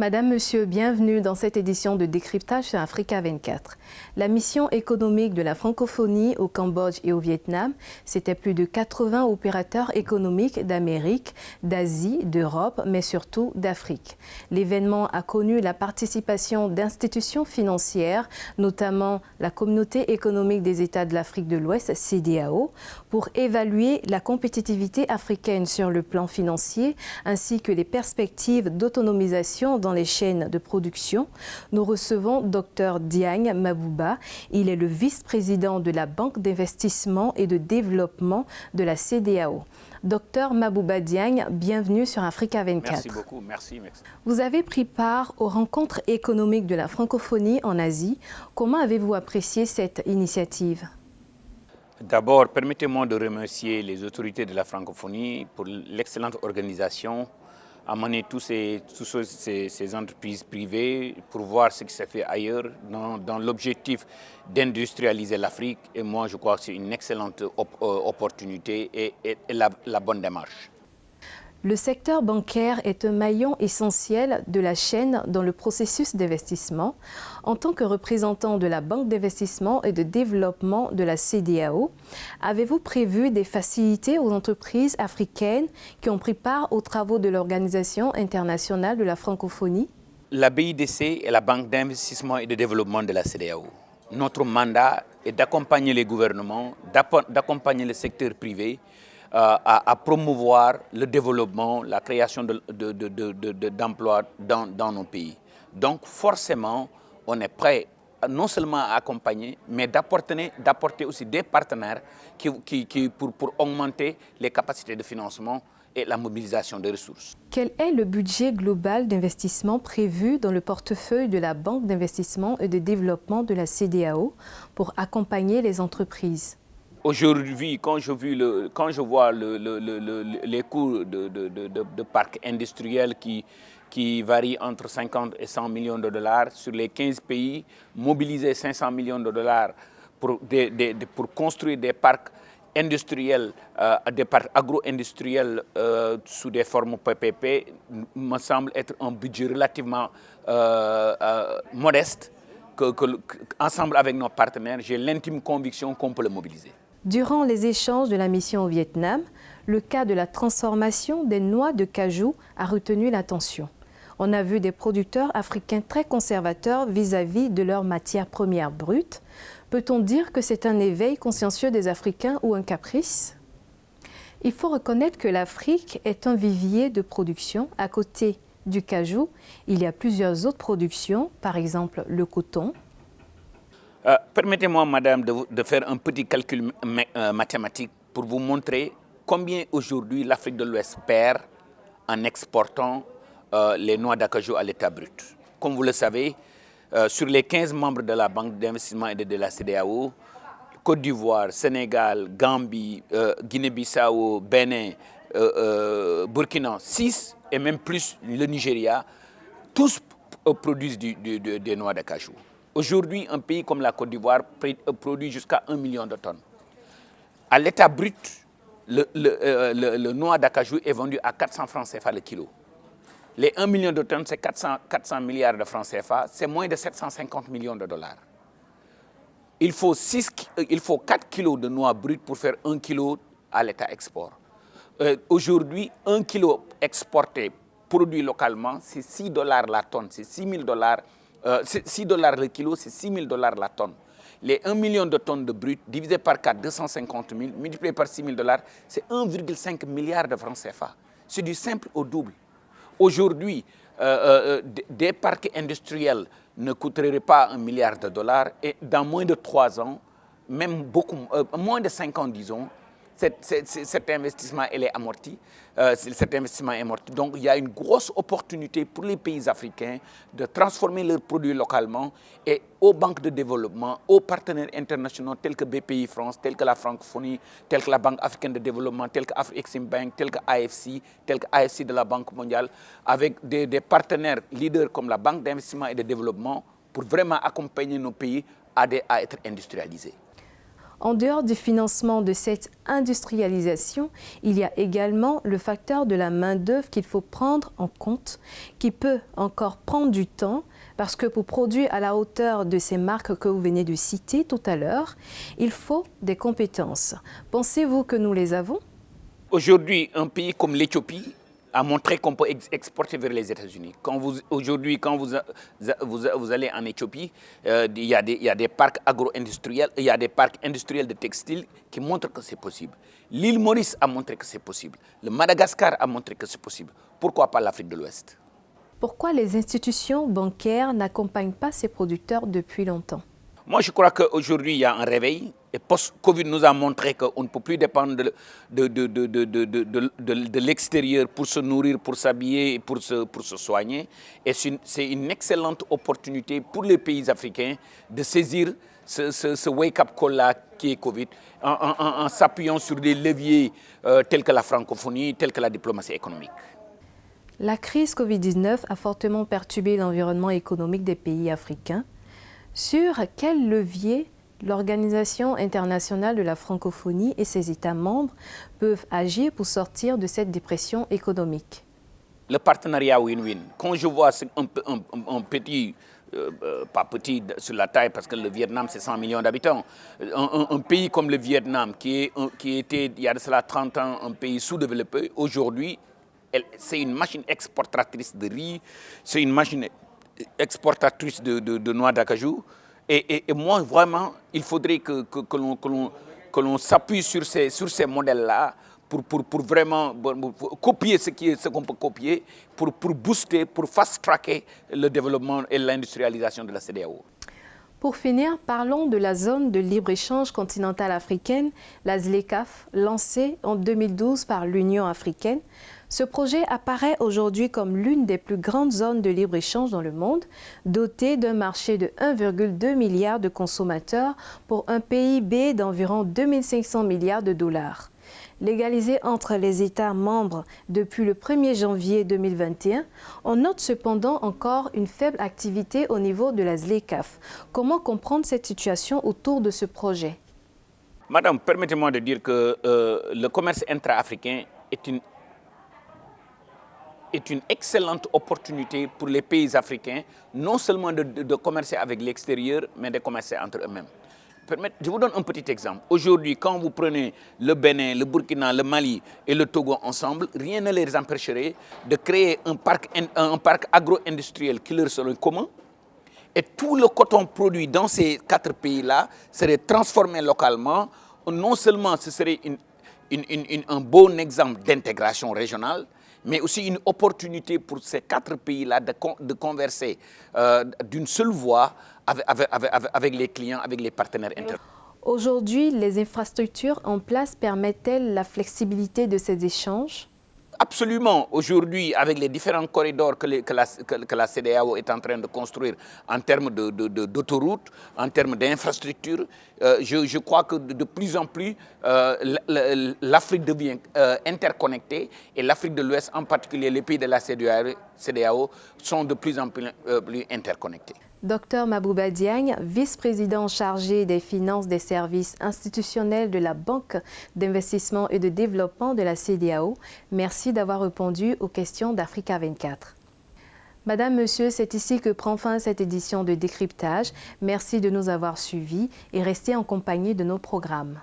Madame, Monsieur, bienvenue dans cette édition de décryptage sur Africa 24. La mission économique de la francophonie au Cambodge et au Vietnam, c'était plus de 80 opérateurs économiques d'Amérique, d'Asie, d'Europe, mais surtout d'Afrique. L'événement a connu la participation d'institutions financières, notamment la Communauté économique des États de l'Afrique de l'Ouest, CEDEAO, pour évaluer la compétitivité africaine sur le plan financier, ainsi que les perspectives d'autonomisation dans les chaînes de production. Nous recevons Dr Diagne Mabouba. Il est le vice-président de la Banque d'investissement et de développement de la CEDEAO. Dr Mabouba Diagne, bienvenue sur Africa 24. Merci beaucoup, merci. Vous avez pris part aux rencontres économiques de la francophonie en Asie. Comment avez-vous apprécié cette initiative ? D'abord, permettez-moi de remercier les autorités de la francophonie pour l'excellente organisation, amener toutes ces entreprises privées pour voir ce qui se fait ailleurs dans l'objectif d'industrialiser l'Afrique. Et moi, je crois que c'est une excellente opportunité et la bonne démarche. Le secteur bancaire est un maillon essentiel de la chaîne dans le processus d'investissement. En tant que représentant de la Banque d'investissement et de développement de la CEDEAO, avez-vous prévu des facilités aux entreprises africaines qui ont pris part aux travaux de l'Organisation internationale de la francophonie? La BIDC est la Banque d'investissement et de développement de la CEDEAO. Notre mandat est d'accompagner les gouvernements, d'accompagner le secteur privé, à promouvoir le développement, la création d'emplois dans nos pays. Donc forcément, on est prêt non seulement à accompagner, mais d'apporter aussi des partenaires pour augmenter les capacités de financement et la mobilisation des ressources. Quel est le budget global d'investissement prévu dans le portefeuille de la Banque d'investissement et de développement de la CEDEAO pour accompagner les entreprises? Aujourd'hui, quand je vois les coûts de parcs industriels qui varient entre 50 et 100 millions de dollars sur les 15 pays, mobiliser 500 millions de dollars pour construire des parcs industriels, des parcs agro-industriels sous des formes PPP, me semble être un budget relativement modeste. Ensemble avec nos partenaires, j'ai l'intime conviction qu'on peut le mobiliser. Durant les échanges de la mission au Vietnam, le cas de la transformation des noix de cajou a retenu l'attention. On a vu des producteurs africains très conservateurs vis-à-vis de leurs matières premières brutes. Peut-on dire que c'est un éveil consciencieux des Africains ou un caprice? Il faut reconnaître que l'Afrique est un vivier de production. À côté du cajou, il y a plusieurs autres productions, par exemple le coton. Permettez-moi, madame, de faire un petit calcul mathématique pour vous montrer combien aujourd'hui l'Afrique de l'Ouest perd en exportant les noix d'acajou à l'état brut. Comme vous le savez, sur les 15 membres de la Banque d'investissement et de la CEDEAO, Côte d'Ivoire, Sénégal, Gambie, Guinée-Bissau, Bénin, Burkina, 6 et même plus le Nigeria, tous produisent des noix d'acajou. Aujourd'hui, un pays comme la Côte d'Ivoire produit jusqu'à 1 million de tonnes. À l'état brut, le noix d'acajou est vendu à 400 francs CFA le kilo. Les 1 million de tonnes, c'est 400 milliards de francs CFA, c'est moins de 750 millions de dollars. Il faut 4 kilos de noix brutes pour faire 1 kilo à l'état export. Aujourd'hui, 1 kilo exporté, produit localement, c'est 6 dollars la tonne, c'est 6 000 dollars. 6 dollars le kilo, c'est 6 000 dollars la tonne. Les 1 million de tonnes de brut, divisé par 4, 250 000, multiplié par 6 000 dollars, c'est 1,5 milliard de francs CFA. C'est du simple au double. Aujourd'hui, des parcs industriels ne coûteraient pas 1 milliard de dollars et dans moins de 3 ans, même moins de 5 ans disons, cet investissement est amorti. Donc il y a une grosse opportunité pour les pays africains de transformer leurs produits localement et aux banques de développement, aux partenaires internationaux tels que BPI France, tels que la francophonie, tels que la Banque africaine de développement, tels que Afreximbank, tels que AFC, tels que AFC de la Banque mondiale, avec des partenaires leaders comme la Banque d'investissement et de développement pour vraiment accompagner nos pays à être industrialisés. En dehors du financement de cette industrialisation, il y a également le facteur de la main-d'œuvre qu'il faut prendre en compte, qui peut encore prendre du temps, parce que pour produire à la hauteur de ces marques que vous venez de citer tout à l'heure, il faut des compétences. Pensez-vous que nous les avons? Aujourd'hui, un pays comme l'Éthiopie a montré qu'on peut exporter vers les États-Unis. Aujourd'hui, quand vous allez en Éthiopie, il y a des parcs agro-industriels, il y a des parcs industriels de textiles qui montrent que c'est possible. L'île Maurice a montré que c'est possible. Le Madagascar a montré que c'est possible. Pourquoi pas l'Afrique de l'Ouest? Pourquoi les institutions bancaires n'accompagnent pas ces producteurs depuis longtemps? Moi, je crois qu'aujourd'hui, il y a un réveil. Et post-Covid nous a montré qu'on ne peut plus dépendre de l'extérieur pour se nourrir, pour s'habiller et pour se soigner. Et c'est une excellente opportunité pour les pays africains de saisir ce wake-up call-là qui est Covid, en s'appuyant sur des leviers tels que la francophonie, tels que la diplomatie économique. La crise Covid-19 a fortement perturbé l'environnement économique des pays africains. Sur quel levier l'Organisation internationale de la francophonie et ses États membres peuvent agir pour sortir de cette dépression économique? Le partenariat win-win. Quand je vois un petit, pas petit sur la taille parce que le Vietnam c'est 100 millions d'habitants, un pays comme le Vietnam qui était il y a de cela 30 ans un pays sous-développé, aujourd'hui c'est une machine exportatrice de riz, c'est une machine exportatrice de noix d'acajou. Et moi, vraiment, il faudrait que l'on s'appuie sur ces modèles-là pour vraiment copier ce qu'on peut copier, pour booster, pour fast-tracker le développement et l'industrialisation de la CEDEAO. Pour finir, parlons de la zone de libre-échange continentale africaine, la ZLECAf, lancée en 2012 par l'Union africaine. Ce projet apparaît aujourd'hui comme l'une des plus grandes zones de libre-échange dans le monde, dotée d'un marché de 1,2 milliard de consommateurs pour un PIB d'environ 2500 milliards de dollars. Légalisée entre les États membres depuis le 1er janvier 2021, on note cependant encore une faible activité au niveau de la ZLECAf. Comment comprendre cette situation autour de ce projet? Madame, permettez-moi de dire que le commerce intra-africain est une excellente opportunité pour les pays africains, non seulement de commercer avec l'extérieur, mais de commercer entre eux-mêmes. Je vous donne un petit exemple. Aujourd'hui, quand vous prenez le Bénin, le Burkina, le Mali et le Togo ensemble, rien ne les empêcherait de créer un parc agro-industriel qui leur serait commun. Et tout le coton produit dans ces 4 pays-là serait transformé localement. Non seulement ce serait un bon exemple d'intégration régionale, mais aussi une opportunité pour ces 4 pays-là de converser d'une seule voix avec les clients, avec les partenaires internationaux. Aujourd'hui, les infrastructures en place permettent-elles la flexibilité de ces échanges? Absolument. Aujourd'hui, avec les différents corridors que la CEDEAO est en train de construire en termes d'autoroutes, en termes d'infrastructures, je crois que de plus en plus, l'Afrique devient interconnectée et l'Afrique de l'Ouest, en particulier les pays de la CEDEAO, sont de plus en plus interconnectés. Dr Mabouba Diagne, vice-président chargé des finances des services institutionnels de la Banque d'investissement et de développement de la CEDEAO, merci d'avoir répondu aux questions d'Africa 24. Madame, Monsieur, c'est ici que prend fin cette édition de décryptage. Merci de nous avoir suivis et restez en compagnie de nos programmes.